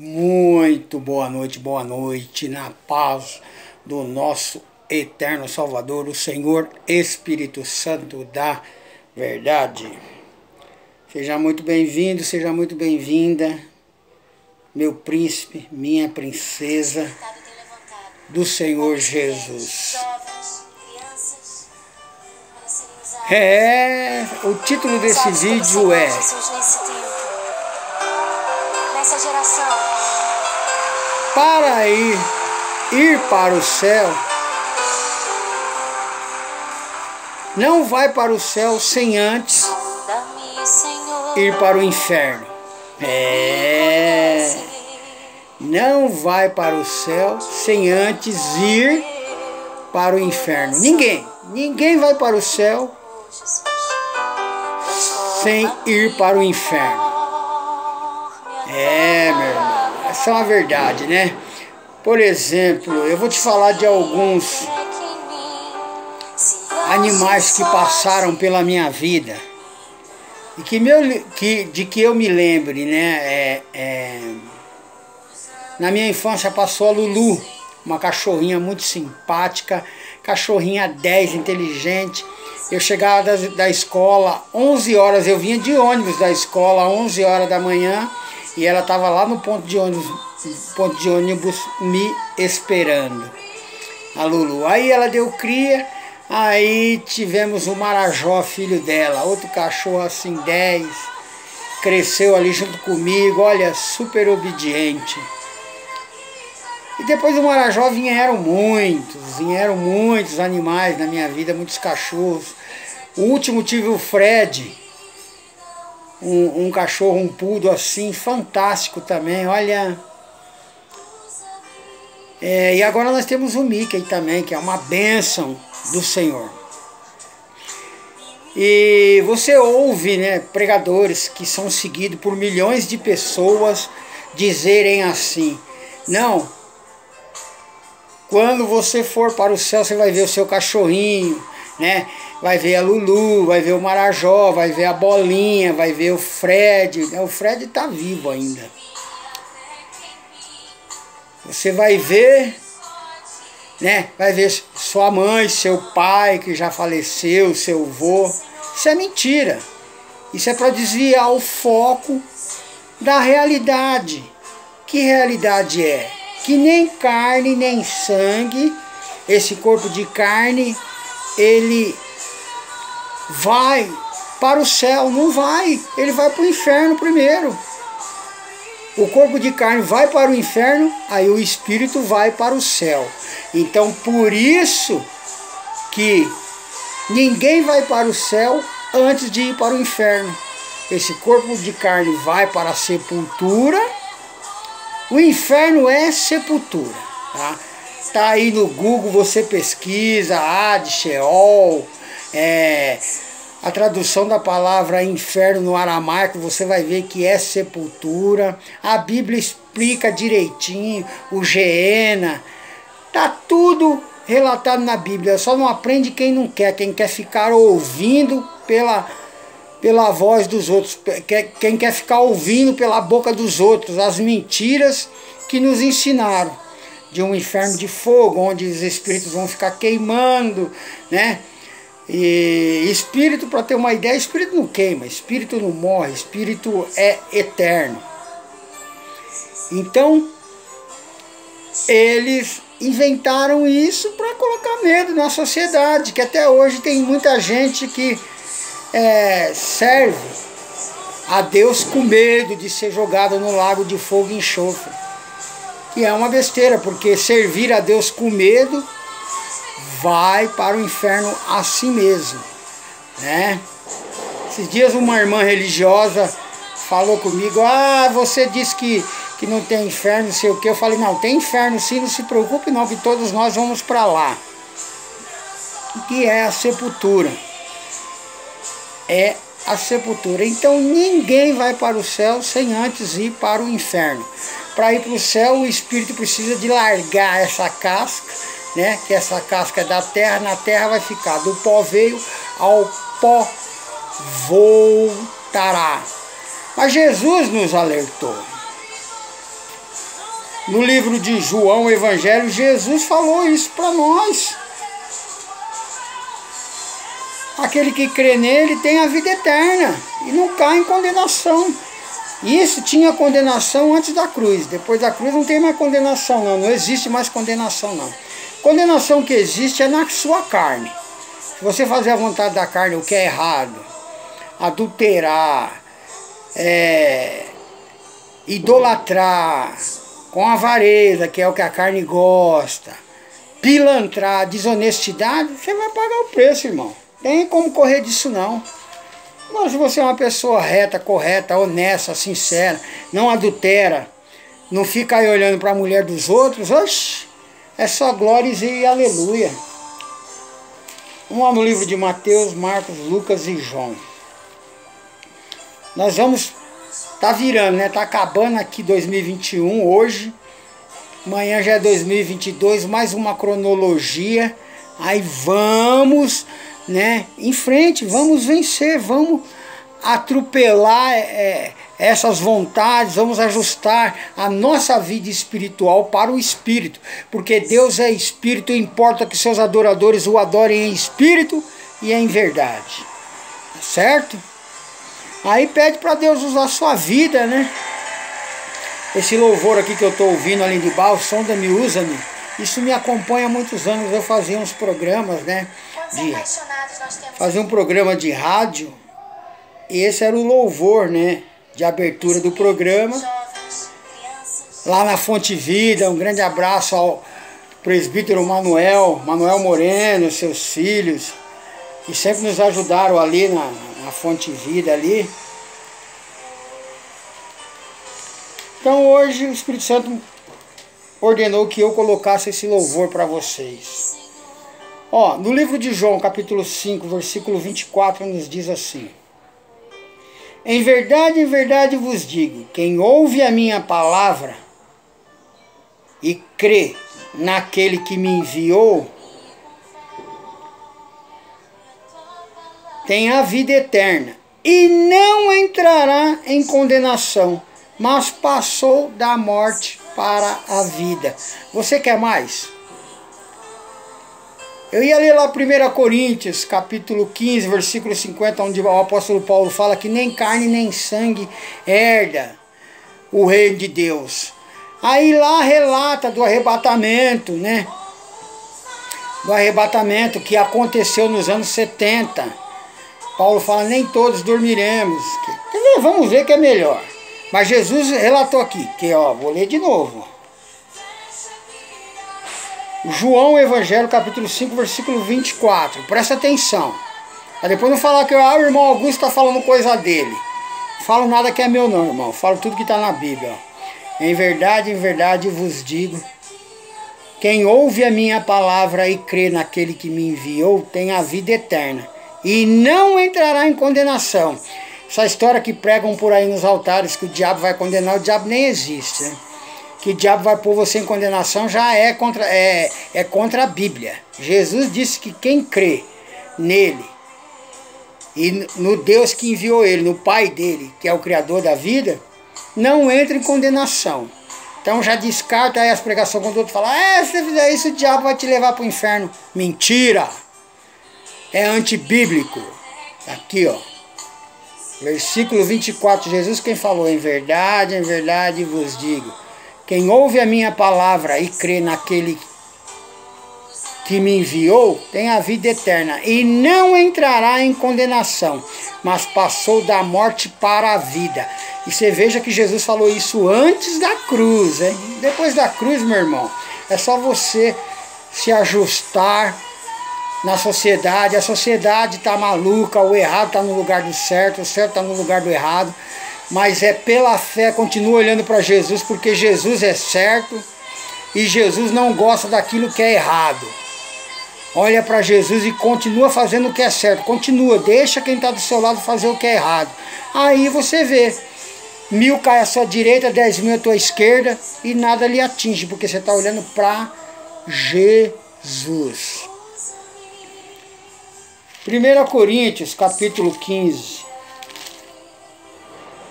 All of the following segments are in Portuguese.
Muito boa noite, na paz do nosso eterno Salvador, o Senhor Espírito Santo da verdade. Seja muito bem-vindo, seja muito bem-vinda, meu príncipe, minha princesa do Senhor Jesus. O título desse vídeo é nessa geração, para ir para o céu. Não vai para o céu sem antes ir para o inferno. Não vai para o céu sem antes ir para o inferno. Ninguém vai para o céu sem ir para o inferno. Meu irmão, essa é uma verdade, né? Por exemplo, eu vou te falar de alguns animais que passaram pela minha vida e que eu me lembre, né? Na minha infância passou a Lulu, uma cachorrinha muito simpática, cachorrinha 10, inteligente. Eu chegava da escola 11 horas, eu vinha de ônibus da escola 11 horas da manhã e ela estava lá no ponto de ônibus me esperando, a Lulu. Aí ela deu cria, aí tivemos o Marajó, filho dela, outro cachorro assim 10, cresceu ali junto comigo, olha, super obediente. E depois do Marajó vieram muitos animais na minha vida, muitos cachorros. O último tive o Fred, um cachorro, um poodle assim, fantástico também, olha. E agora nós temos o Mickey também, que é uma bênção do Senhor. E você ouve, né, pregadores que são seguidos por milhões de pessoas dizerem assim: não, quando você for para o céu, você vai ver o seu cachorrinho, né? Vai ver a Lulu, vai ver o Marajó, vai ver a Bolinha, vai ver o Fred. O Fred está vivo ainda. Você vai ver, né? Vai ver sua mãe, seu pai que já faleceu, seu avô. Isso é mentira. Isso é para desviar o foco da realidade. Que realidade é? Que nem carne, nem sangue, esse corpo de carne, ele vai para o céu. Não vai, ele vai para o inferno primeiro. O corpo de carne vai para o inferno, aí o espírito vai para o céu. Então por isso que ninguém vai para o céu antes de ir para o inferno. Esse corpo de carne vai para a sepultura. O inferno é sepultura, tá? Tá aí no Google, você pesquisa, Hades, Sheol, a tradução da palavra inferno no aramaico, você vai ver que é sepultura. A Bíblia explica direitinho, o Geena, tá tudo relatado na Bíblia, só não aprende quem não quer, quem quer ficar ouvindo pela voz dos outros, quem quer ficar ouvindo pela boca dos outros as mentiras que nos ensinaram, de um inferno de fogo, onde os espíritos vão ficar queimando, né? E espírito, para ter uma ideia, espírito não queima, espírito não morre, espírito é eterno. Então, eles inventaram isso para colocar medo na sociedade, que até hoje tem muita gente que serve a Deus com medo de ser jogado no lago de fogo e enxofre, que é uma besteira, porque servir a Deus com medo vai para o inferno assim mesmo, né? Esses dias uma irmã religiosa falou comigo: você disse que não tem inferno, não sei o que. Eu falei: não, tem inferno sim, não se preocupe não, que todos nós vamos para lá, que é a sepultura. É a sepultura. Então ninguém vai para o céu sem antes ir para o inferno. Para ir para o céu, o espírito precisa de largar essa casca, né? Que essa casca é da terra, na terra vai ficar. Do pó veio, ao pó voltará. Mas Jesus nos alertou. No livro de João, o Evangelho, Jesus falou isso para nós. Aquele que crê nele tem a vida eterna e não cai em condenação. Isso tinha condenação antes da cruz. Depois da cruz não tem mais condenação, não. Não existe mais condenação, não. Condenação que existe é na sua carne. Se você fazer a vontade da carne, o que é errado, adulterar, idolatrar, com avareza, que é o que a carne gosta, pilantrar, desonestidade, você vai pagar o preço, irmão. Tem como correr disso, não. Mas se você é uma pessoa reta, correta, honesta, sincera, não adultera, não fica aí olhando para a mulher dos outros, oxe, é só glórias e aleluia. Vamos lá no livro de Mateus, Marcos, Lucas e João. Nós vamos, tá virando, né? Tá acabando aqui 2021 hoje. Amanhã já é 2022, mais uma cronologia. Aí vamos, né, em frente, vamos vencer, vamos atropelar essas vontades, vamos ajustar a nossa vida espiritual para o Espírito, porque Deus é Espírito, importa que seus adoradores o adorem em Espírito e em verdade, tá certo? Aí pede para Deus usar a sua vida, né? Esse louvor aqui que eu estou ouvindo ali de baixo, Sonda-me, usa-me, isso me acompanha há muitos anos. Eu fazia uns programas, né? Fazia um programa de rádio. E esse era o louvor, né? De abertura do programa. Lá na Fonte Vida, um grande abraço ao presbítero Manuel Moreno, seus filhos, que sempre nos ajudaram ali na Fonte Vida ali. Então hoje o Espírito Santo ordenou que eu colocasse esse louvor para vocês. Ó, no livro de João, capítulo 5, versículo 24, nos diz assim: em verdade vos digo, quem ouve a minha palavra e crê naquele que me enviou, tem a vida eterna e não entrará em condenação, mas passou da morte para a vida. Você quer mais? Eu ia ler lá 1 Coríntios, capítulo 15, versículo 50, onde o apóstolo Paulo fala que nem carne nem sangue herda o reino de Deus. Aí lá relata do arrebatamento, né? Do arrebatamento que aconteceu nos anos 70. Paulo fala, nem todos dormiremos. Quer dizer, vamos ver que é melhor. Mas Jesus relatou aqui, que ó, vou ler de novo. João, Evangelho, capítulo 5, versículo 24. Presta atenção. Pra depois não falar que o irmão Augusto está falando coisa dele. Falo nada que é meu não, irmão. Falo tudo que está na Bíblia. Ó. Em verdade vos digo, quem ouve a minha palavra e crê naquele que me enviou, tem a vida eterna. E não entrará em condenação. Essa história que pregam por aí nos altares, que o diabo vai condenar, o diabo nem existe, né? Que o diabo vai pôr você em condenação já é contra a Bíblia. Jesus disse que quem crê nele e no Deus que enviou ele, no Pai dele, que é o Criador da vida, não entra em condenação. Então já descarta aí as pregações quando o outro fala, se você fizer isso o diabo vai te levar para o inferno. Mentira! É antibíblico. Aqui ó, versículo 24, Jesus quem falou, em verdade vos digo, quem ouve a minha palavra e crê naquele que me enviou, tem a vida eterna e não entrará em condenação, mas passou da morte para a vida. E você veja que Jesus falou isso antes da cruz, hein? Depois da cruz, meu irmão, é só você se ajustar na sociedade. A sociedade está maluca, o errado está no lugar do certo, o certo está no lugar do errado. Mas é pela fé, continua olhando para Jesus, porque Jesus é certo e Jesus não gosta daquilo que é errado. Olha para Jesus e continua fazendo o que é certo. Continua, deixa quem está do seu lado fazer o que é errado. Aí você vê, 1000 cai à sua direita, 10.000 à tua esquerda e nada lhe atinge, porque você está olhando para Jesus. 1 Coríntios, capítulo 15.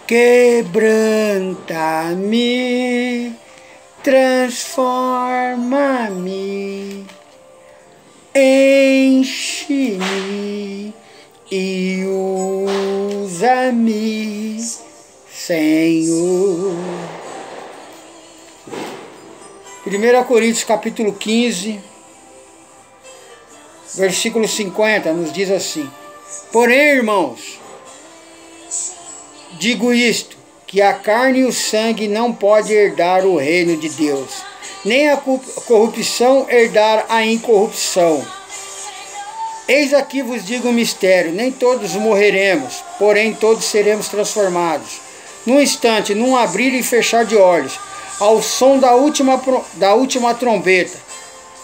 Quebranta-me, transforma-me, enche-me e usa-me, Senhor. 1 Coríntios capítulo 15, versículo 50, nos diz assim: porém, irmãos, digo isto, que a carne e o sangue não pode herdar o reino de Deus, nem a corrupção herdar a incorrupção. Eis aqui vos digo um mistério, nem todos morreremos, porém todos seremos transformados, num instante, num abrir e fechar de olhos, ao som da última trombeta,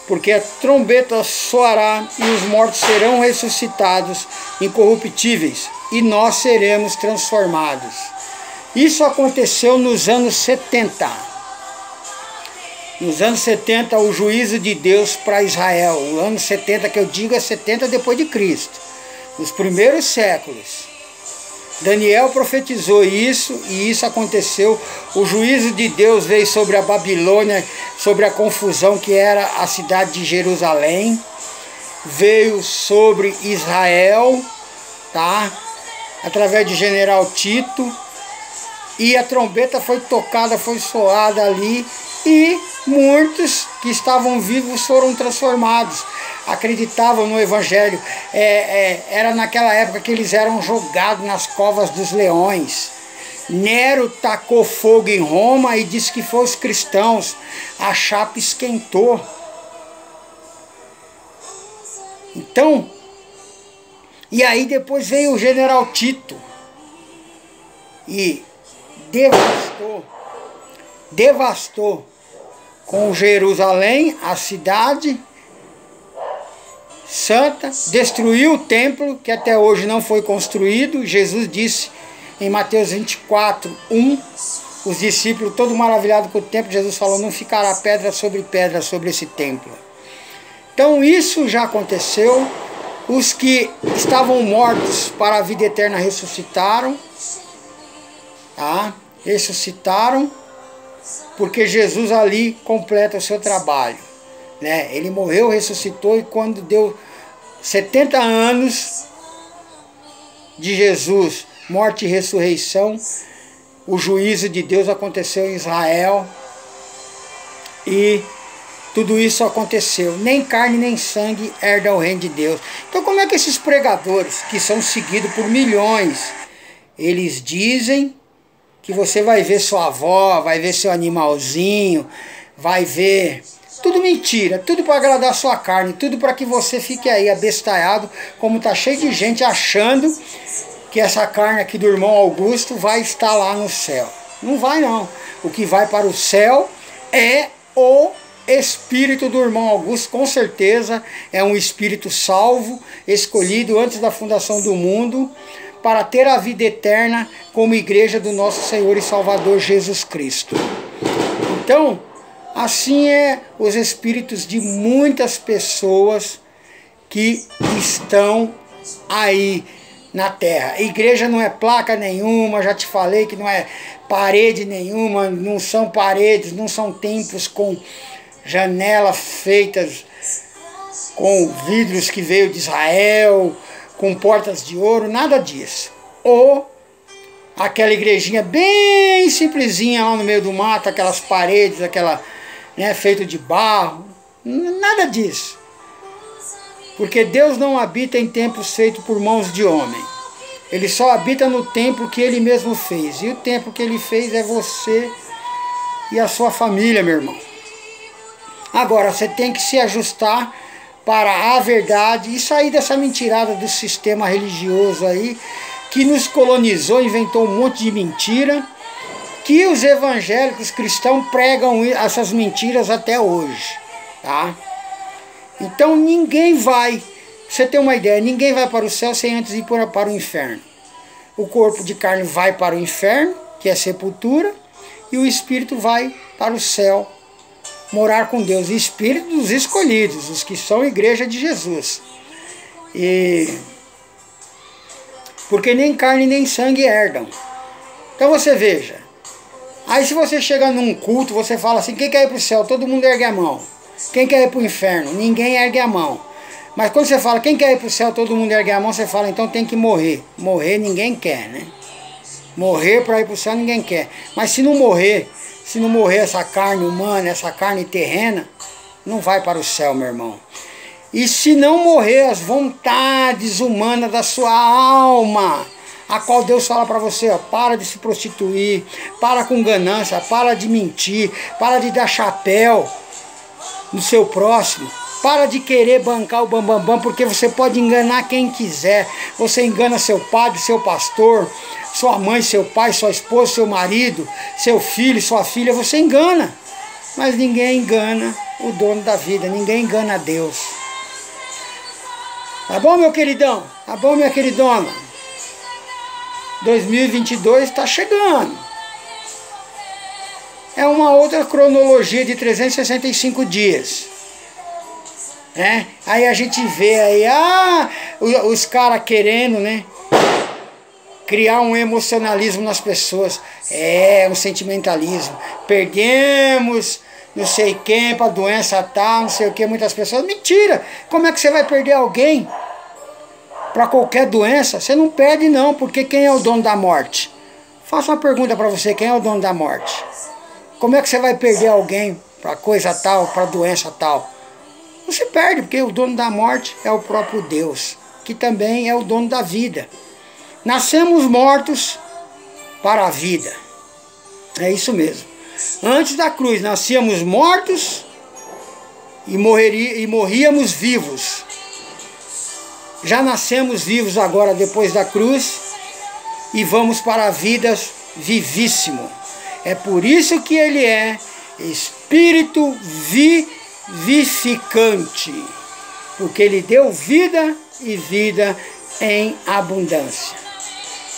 porque a trombeta soará e os mortos serão ressuscitados incorruptíveis, e nós seremos transformados. Isso aconteceu nos anos 70. Nos anos 70, o juízo de Deus para Israel. O ano 70 que eu digo é 70 depois de Cristo. Nos primeiros séculos. Daniel profetizou isso e isso aconteceu. O juízo de Deus veio sobre a Babilônia, sobre a confusão que era a cidade de Jerusalém. Veio sobre Israel, tá? Através de general Tito. E a trombeta foi tocada, foi soada ali, e muitos que estavam vivos foram transformados, acreditavam no Evangelho. Era naquela época que eles eram jogados nas covas dos leões. Nero tacou fogo em Roma e disse que foi os cristãos. A chapa esquentou. Então, e aí depois veio o general Tito e devastou com Jerusalém, a cidade santa, destruiu o templo, que até hoje não foi construído. Jesus disse em Mateus 24, 1, os discípulos, todos maravilhados com o templo, Jesus falou, não ficará pedra sobre esse templo. Então isso já aconteceu. Os que estavam mortos para a vida eterna ressuscitaram, tá? Ressuscitaram, porque Jesus ali completa o seu trabalho, né? Ele morreu, ressuscitou, e quando deu 70 anos de Jesus, morte e ressurreição, o juízo de Deus aconteceu em Israel, e tudo isso aconteceu. Nem carne nem sangue herda o reino de Deus. Então como é que esses pregadores, que são seguidos por milhões, eles dizem que você vai ver sua avó, vai ver seu animalzinho, vai ver... Tudo mentira, tudo para agradar a sua carne, tudo para que você fique aí abestalhado, como está cheio de gente achando que essa carne aqui do irmão Augusto vai estar lá no céu. Não vai não. O que vai para o céu é o espírito do irmão Augusto, com certeza é um espírito salvo, escolhido antes da fundação do mundo, para ter a vida eterna como igreja do nosso Senhor e Salvador Jesus Cristo. Então, assim é os espíritos de muitas pessoas que estão aí na terra. A igreja não é placa nenhuma, já te falei que não é parede nenhuma, não são paredes, não são templos com janelas feitas com vidros que veio de Israel, com portas de ouro, nada disso. Ou aquela igrejinha bem simplesinha lá no meio do mato, aquelas paredes, aquela, né, feito de barro, nada disso. Porque Deus não habita em templos feitos por mãos de homem. Ele só habita no templo que Ele mesmo fez. E o templo que Ele fez é você e a sua família, meu irmão. Agora, você tem que se ajustar para a verdade e sair dessa mentirada do sistema religioso aí, que nos colonizou, inventou um monte de mentira, que os evangélicos cristãos pregam essas mentiras até hoje, tá? Então ninguém vai, pra você ter uma ideia, ninguém vai para o céu sem antes ir para o inferno. O corpo de carne vai para o inferno, que é a sepultura, e o espírito vai para o céu, morar com Deus. E espírito dos escolhidos, os que são igreja de Jesus. Porque nem carne nem sangue herdam. Então você veja, Aí se você chega num culto, você fala assim, quem quer ir para o céu? Todo mundo ergue a mão. Quem quer ir para o inferno? Ninguém ergue a mão. Mas quando você fala, quem quer ir para o céu? Todo mundo ergue a mão, você fala, então tem que morrer. Morrer ninguém quer, né? Morrer para ir para o céu ninguém quer. Mas se não morrer essa carne humana, essa carne terrena, não vai para o céu, meu irmão. E se não morrer as vontades humanas da sua alma, a qual Deus fala para você, ó, para de se prostituir, para com ganância, para de mentir, para de dar chapéu no seu próximo, para de querer bancar o bambambam, porque você pode enganar quem quiser. Você engana seu padre, seu pastor, sua mãe, seu pai, sua esposa, seu marido, seu filho, sua filha, você engana. Mas ninguém engana o dono da vida, ninguém engana Deus. Tá bom, meu queridão? Tá bom, minha queridona? 2022 está chegando. É uma outra cronologia de 365 dias. Né? Aí a gente vê aí, os caras querendo, né, criar um emocionalismo nas pessoas. Um sentimentalismo. Perdemos não sei quem para doença tal, não sei o que, muitas pessoas. Mentira! Como é que você vai perder alguém para qualquer doença? Você não perde não, porque quem é o dono da morte? Faço uma pergunta para você, quem é o dono da morte? Como é que você vai perder alguém para coisa tal, para doença tal? Não se perde, porque o dono da morte é o próprio Deus, que também é o dono da vida. Nascemos mortos para a vida. É isso mesmo. Antes da cruz, nascíamos mortos e morríamos vivos. Já nascemos vivos agora depois da cruz e vamos para a vida vivíssimo. É por isso que ele é Espírito vivificante, porque ele deu vida e vida em abundância.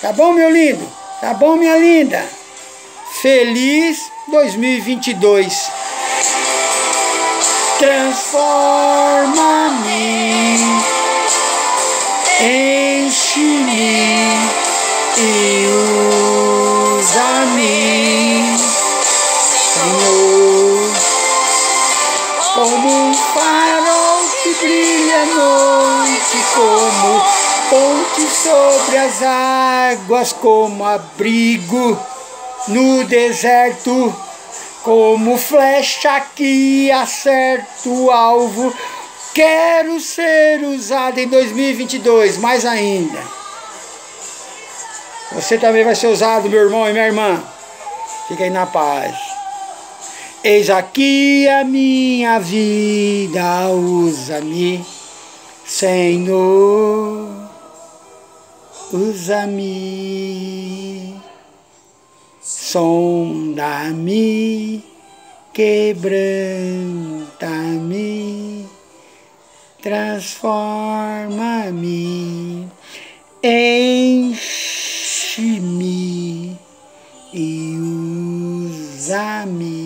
Tá bom, meu lindo? Tá bom, minha linda? Feliz 2022. Transforma-me, enche-me e usa-me, Senhor, como um farol que brilha à noite, como ponte sobre as águas, como abrigo no deserto, como flecha que acerta o alvo. Quero ser usado em 2022, mais ainda. Você também vai ser usado, meu irmão e minha irmã. Fica aí na paz. Eis aqui a minha vida, usa-me, Senhor, usa-me. Sonda-me, quebranta-me, transforma-me, enche-me e usa-me.